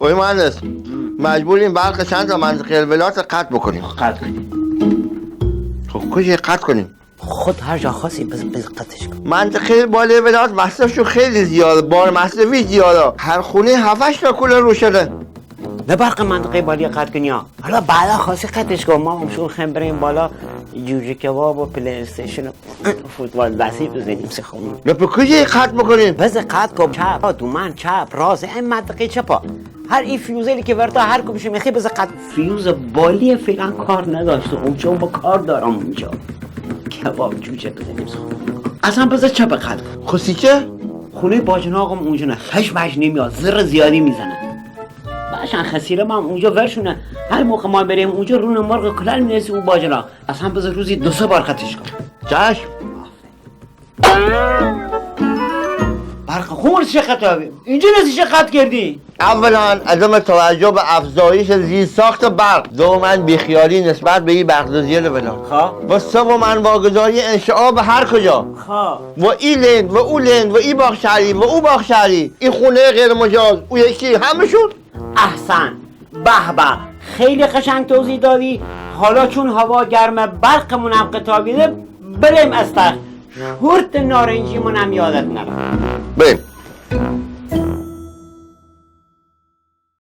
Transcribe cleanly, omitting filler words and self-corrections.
آقای مهندس مجبوریم برق چند تا منطقه الولات قطع بکنیم. قطع کنیم. خب کجا قطع کنیم؟ خود هر جا خاصی بز قطعش کن. منطقه بالا ولات مصرفشون خیلی زیاده، بار مصرفی زیاده. هر خونه 7-8 تا کولر رو شده. نه برق منطقه بالا قطع کنی ها. حالا بعدا خاصی قطعش کن. ما همشون خیم بریم بالا جوجه کباب و پلی استیشن و فوتبال دستی بزنیم سه خون. نه به کجا قطع بکنیم؟ بز قطع کن. چپ دومن چپ راست این منطقه چپا. هر این فیوزلی که ورتا هر کمشه میخی بز قطع. فیوز بالی فعلا کار نداشته. اونجا با کار دارم اونجا. کباب جوجه بزنیم سه خون. اصلا بز چپ قطع کن. خوسی چه؟ خونه باجناقم اونجا نه. خش بش نمیاد. زر زیادی میزنه. باشن خسیره ما اونجا ورشونه. هر موقع ما بریم اونجا رون مرغ کلال میرسی اون باجنا. اصلا بذار روزی 2-3 بار خطش کن. چشم. برق خمر چه خطابی؟ اینجا نسی چه خط کردی؟ اولا عدم توجه به افزایش زیرساخت برق. دوما بیخیالی نسبت به این برق‌دوزی الولات. خواه؟ و سوما واگذاری انشعاب هر کجا. خواه؟ و این لند و اون لند و این باغ شهری و اون باغ شهری، این خونه غیر مجاز، اون یکی همشون. احسن به به خیلی قشنگ توضیح دادی. حالا چون هوا گرمه برقمون هم قطع بیده بریم استخ شورت نارنجیمون هم یادت نره. بریم.